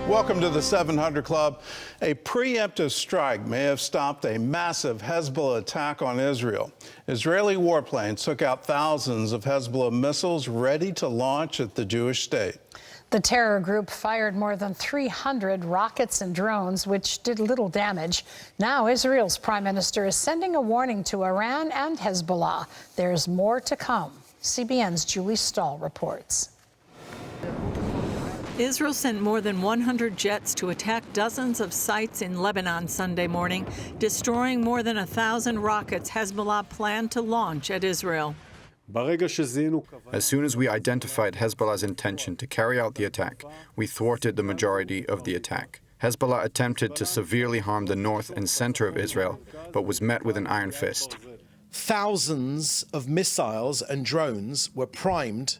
Welcome to the 700 Club. A preemptive strike may have stopped a massive Hezbollah attack on Israel. Israeli warplanes took out thousands of Hezbollah missiles ready to launch at the Jewish state. The terror group fired more than 300 rockets and drones, which did little damage. Now Israel's prime minister is sending a warning to Iran and Hezbollah. There's more to come. CBN's Julie Stahl reports. Israel sent more than 100 jets to attack dozens of sites in Lebanon Sunday morning, destroying more than 1,000 rockets Hezbollah planned to launch at Israel. As soon as we identified Hezbollah's intention to carry out the attack, we thwarted the majority of the attack. Hezbollah attempted to severely harm the north and center of Israel, but was met with an iron fist. Thousands of missiles and drones were primed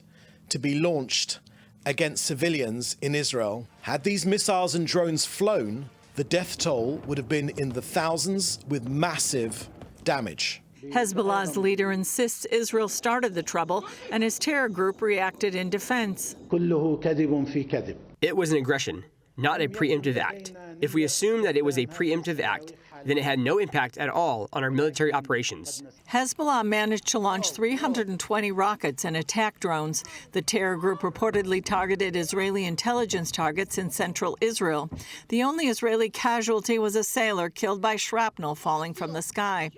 to be launched against civilians in Israel. Had these missiles and drones flown, the death toll would have been in the thousands with massive damage. Hezbollah's leader insists Israel started the trouble and his terror group reacted in defense. It was an aggression, not a preemptive act. If we assume that it was a preemptive act, then it had no impact at all on our military operations. Hezbollah managed to launch 320 rockets and attack drones. The terror group reportedly targeted Israeli intelligence targets in central Israel. The only Israeli casualty was a sailor killed by shrapnel falling from the sky.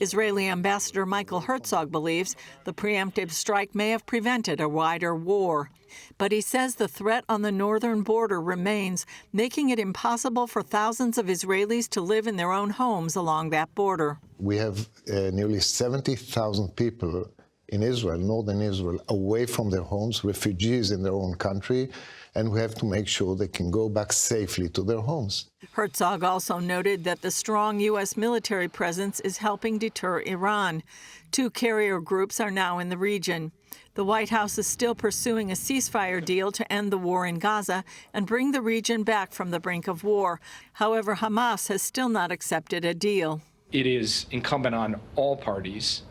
Israeli Ambassador Michael Herzog believes the preemptive strike may have prevented a wider war. But he says the threat on the northern border remains, making it impossible for thousands of Israelis to live in their own homes along that border. We have nearly 70,000 people in Israel, northern Israel, away from their homes, refugees in their own country, and we have to make sure they can go back safely to their homes. Herzog also noted that the strong U.S. military presence is helping deter Iran. 2 carrier groups are now in the region. The White House is still pursuing a ceasefire deal to end the war in Gaza and bring the region back from the brink of war. However, Hamas has still not accepted a deal. It is incumbent on all parties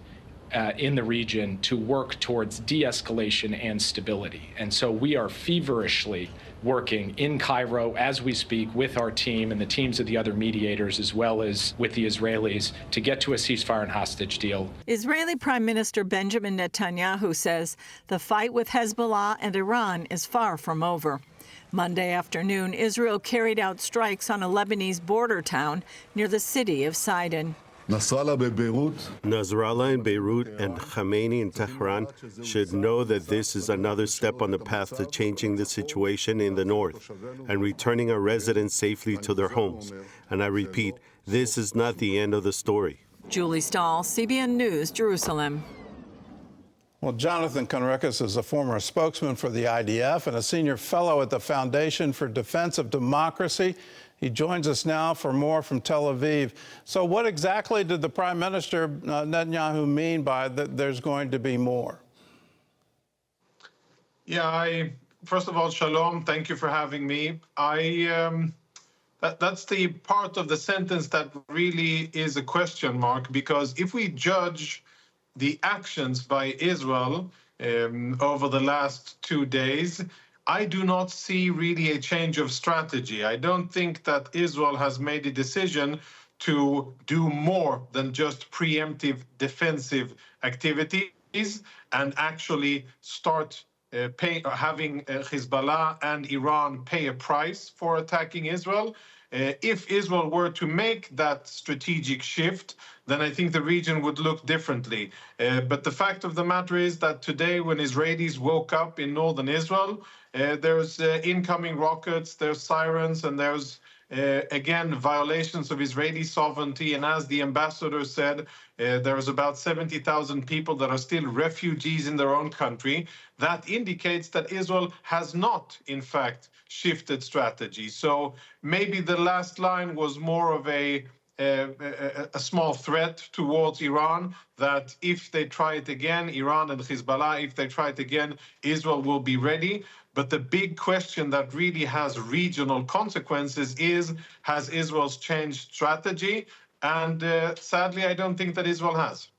in the region to work towards de-escalation and stability. And so we are feverishly working in Cairo as we speak with our team and the teams of the other mediators, as well as with the Israelis, to get to a ceasefire and hostage deal. Israeli Prime Minister Benjamin Netanyahu says the fight with Hezbollah and Iran is far from over. Monday afternoon, Israel carried out strikes on a Lebanese border town near the city of Sidon. Nasrallah in Beirut and Khamenei in Tehran should know that this is another step on the path to changing the situation in the north and returning our residents safely to their homes. And I repeat, this is not the end of the story. Julie Stahl, CBN News, Jerusalem. Well, Jonathan Conricus is a former spokesman for the IDF and a senior fellow at the Foundation for Defense of Democracy. He joins us now for more from Tel Aviv. So what exactly did the Prime Minister Netanyahu mean by that there's going to be more? Yeah, first of all, shalom. Thank you for having me. That's the part of the sentence that really is a question mark, because if we judge the actions by Israel over the last 2 days, I do not see really a change of strategy. I don't think that Israel has made a decision to do more than just preemptive defensive activities and actually start having Hezbollah and Iran pay a price for attacking Israel. If Israel were to make that strategic shift, then I think the region would look differently. But the fact of the matter is that today, when Israelis woke up in northern Israel, there's incoming rockets, there's sirens, and there's, again, violations of Israeli sovereignty. And as the ambassador said, there's about 70,000 people that are still refugees in their own country. That indicates that Israel has not, in fact, shifted strategy. So maybe the last line was more of a small threat towards Iran, that if they try it again, Iran and Hezbollah, if they try it again, Israel will be ready. But the big question that really has regional consequences is, has Israel's changed strategy? And sadly, I don't think that Israel has.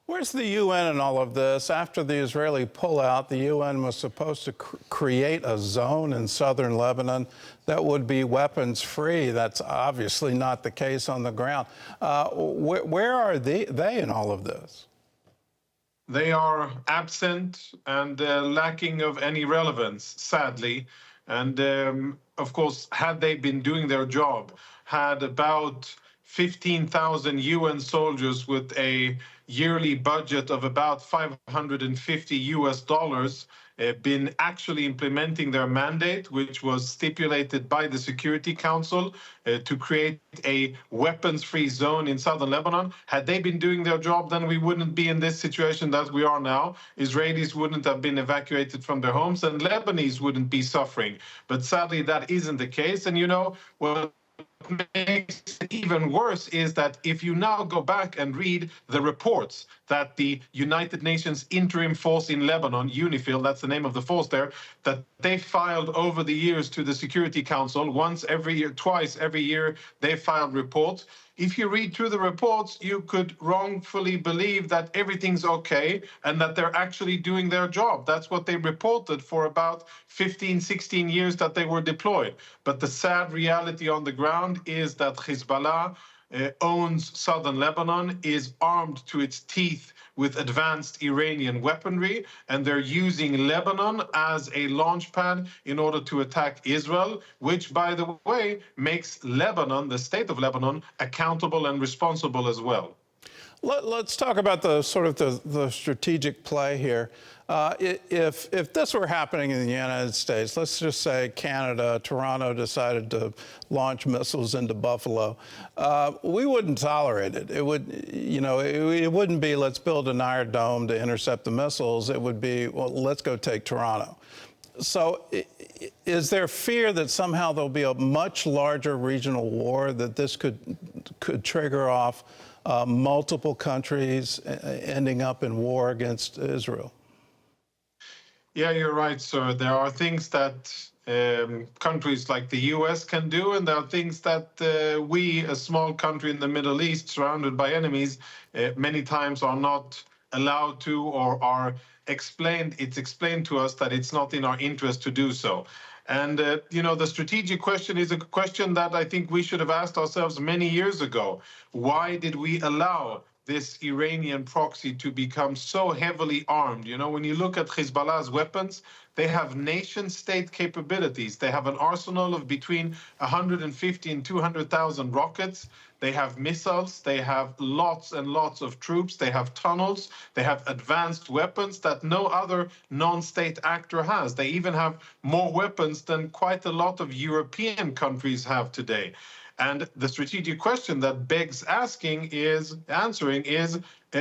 Where's the UN in all of this? After the Israeli pullout, the UN was supposed to create a zone in southern Lebanon that would be weapons-free. That's obviously not the case on the ground. Where are they in all of this? They are absent and lacking of any relevance, sadly. And of course, had they been doing their job, had about 15,000 UN soldiers with a yearly budget of about $550 been actually implementing their mandate, which was stipulated by the Security Council to create a weapons-free zone in southern Lebanon. Had they been doing their job, then we wouldn't be in this situation that we are now. Israelis wouldn't have been evacuated from their homes, and Lebanese wouldn't be suffering. But sadly, that isn't the case. And what makes it even worse is that if you now go back and read the reports that the United Nations Interim Force in Lebanon, UNIFIL, that's the name of the force there, that they filed over the years to the Security Council, once every year, twice every year, they filed reports. If you read through the reports, you could wrongfully believe that everything's okay and that they're actually doing their job. That's what they reported for about 15, 16 years that they were deployed. But the sad reality on the ground is that Hezbollah owns southern Lebanon, is armed to its teeth with advanced Iranian weaponry, and they're using Lebanon as a launch pad in order to attack Israel, which, by the way, makes Lebanon, the state of Lebanon, accountable and responsible as well. Let's talk about the strategic play here. If this were happening in the United States, let's just say Canada, Toronto decided to launch missiles into Buffalo, we wouldn't tolerate it. It would, it wouldn't be let's build an Iron Dome to intercept the missiles. It would be, well, let's go take Toronto. So is there fear that somehow there'll be a much larger regional war, that this could trigger off multiple countries ending up in war against Israel? Yeah, you're right, sir. There are things that countries like the U.S. can do, and there are things that we, a small country in the Middle East, surrounded by enemies, many times are not allowed to, or are explained. It's explained to us that it's not in our interest to do so. And, the strategic question is a question that I think we should have asked ourselves many years ago. Why did we allow this Iranian proxy to become so heavily armed? When you look at Hezbollah's weapons, they have nation-state capabilities. They have an arsenal of between 150 and 200,000 rockets. They have missiles. They have lots and lots of troops. They have tunnels. They have advanced weapons that no other non-state actor has. They even have more weapons than quite a lot of European countries have today. And the strategic question that begs answering is,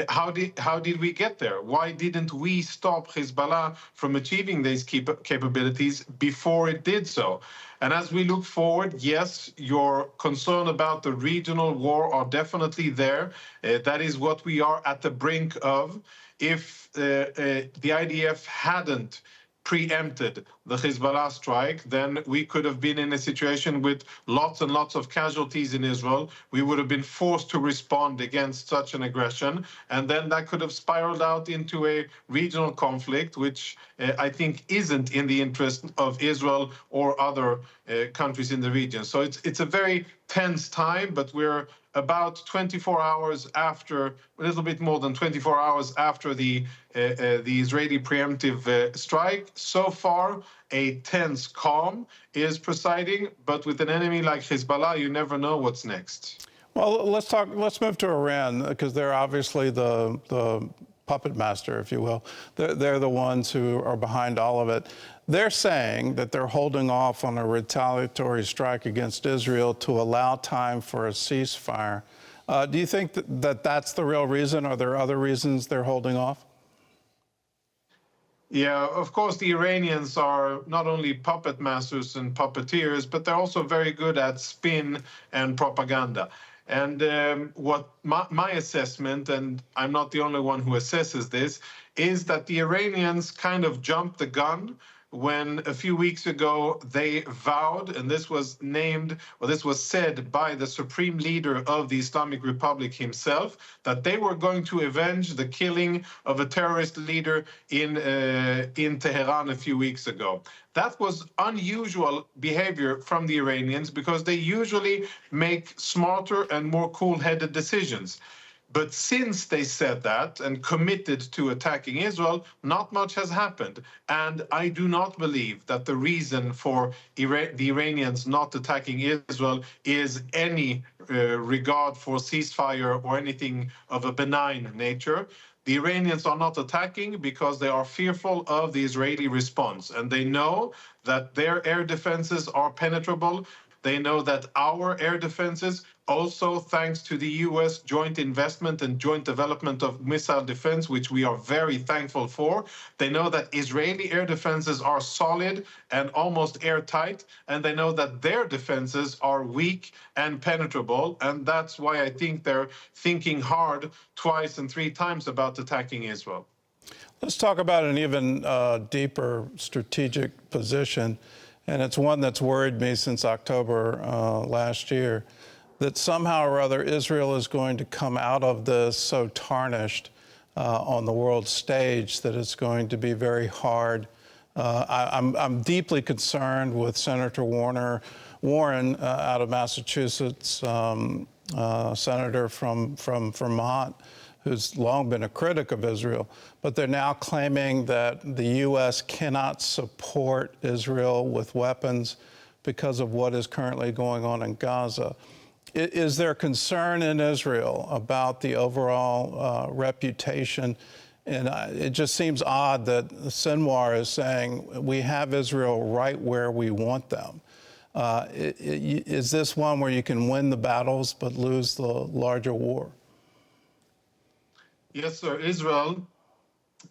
how did we get there? Why didn't we stop Hezbollah from achieving these capabilities before it did so? And as we look forward, yes, your concern about the regional war are definitely there. That is what we are at the brink of. If the IDF hadn't preempted the Hezbollah strike, then we could have been in a situation with lots and lots of casualties in Israel. We would have been forced to respond against such an aggression, and then that could have spiraled out into a regional conflict, which I think isn't in the interest of Israel or other countries in the region. So it's a very tense time, but we're about 24 hours after, a little bit more than 24 hours after the Israeli preemptive strike. So far, a tense calm is presiding, but with an enemy like Hezbollah, you never know what's next. Well, let's move to Iran, because they're obviously the puppet master, if you will. They're the ones who are behind all of it. They're saying that they're holding off on a retaliatory strike against Israel to allow time for a ceasefire. Do you think that that's the real reason? Are there other reasons they're holding off? Yeah, of course, the Iranians are not only puppet masters and puppeteers, but they're also very good at spin and propaganda. And what my assessment, and I'm not the only one who assesses this, is that the Iranians kind of jumped the gun when a few weeks ago they vowed, and this was said by the supreme leader of the Islamic Republic himself, that they were going to avenge the killing of a terrorist leader in Tehran a few weeks ago. That was unusual behavior from the Iranians because they usually make smarter and more cool-headed decisions. But since they said that and committed to attacking Israel, not much has happened. And I do not believe that the reason for the Iranians not attacking Israel is any regard for ceasefire or anything of a benign nature. The Iranians are not attacking because they are fearful of the Israeli response. And they know that their air defenses are penetrable. They know that our air defenses, also thanks to the U.S. joint investment and joint development of missile defense, which we are very thankful for, they know that Israeli air defenses are solid and almost airtight, and they know that their defenses are weak and penetrable, and that's why I think they're thinking hard twice and three times about attacking Israel. Let's talk about an even deeper strategic position, and it's one that's worried me since October last year, that somehow or other Israel is going to come out of this so tarnished on the world stage that it's going to be very hard. I'm deeply concerned with Senator Warren out of Massachusetts, senator from Vermont, who's long been a critic of Israel, but they're now claiming that the U.S. cannot support Israel with weapons because of what is currently going on in Gaza. Is there concern in Israel about the overall reputation? And it just seems odd that Sinwar is saying we have Israel right where we want them. Is this one where you can win the battles but lose the larger war? Yes, sir. Israel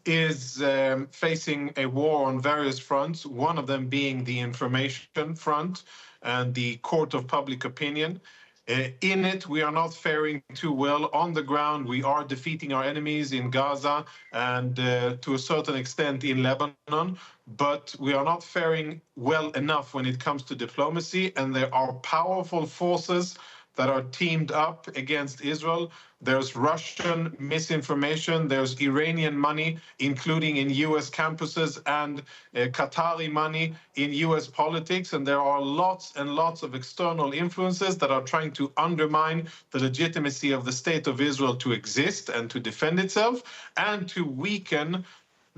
is facing a war on various fronts, one of them being the information front and the court of public opinion. In it, we are not faring too well. On the ground, we are defeating our enemies in Gaza and to a certain extent in Lebanon, but we are not faring well enough when it comes to diplomacy, and there are powerful forces that are teamed up against Israel. There's Russian misinformation, there's Iranian money, including in US campuses, and Qatari money in US politics, and there are lots and lots of external influences that are trying to undermine the legitimacy of the state of Israel to exist and to defend itself, and to weaken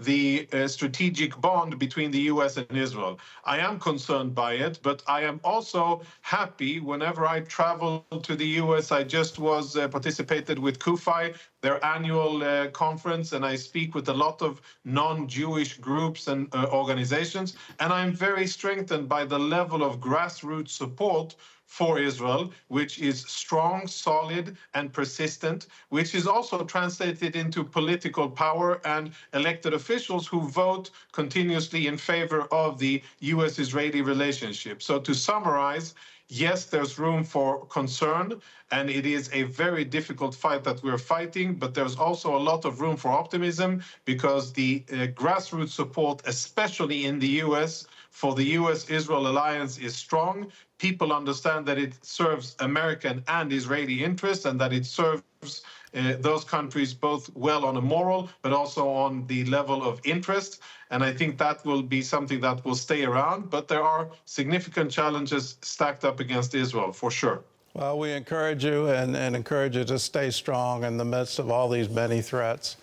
the strategic bond between the U.S. and Israel. I am concerned by it, but I am also happy whenever I travel to the U.S. I just participated with CUFI, their annual conference, and I speak with a lot of non-Jewish groups and organizations, and I'm very strengthened by the level of grassroots support for Israel, which is strong, solid, and persistent, which is also translated into political power and elected officials who vote continuously in favor of the U.S.-Israeli relationship. So to summarize, yes, there's room for concern, and it is a very difficult fight that we're fighting, but there's also a lot of room for optimism because the grassroots support, especially in the U.S., for the U.S.-Israel alliance is strong. People understand that it serves American and Israeli interests and that it serves those countries both well on a moral, but also on the level of interest. And I think that will be something that will stay around. But there are significant challenges stacked up against Israel, for sure. Well, we encourage you and encourage you to stay strong in the midst of all these many threats.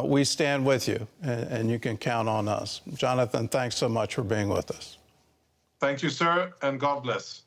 We stand with you, and you can count on us. Jonathan, thanks so much for being with us. Thank you, sir, and God bless.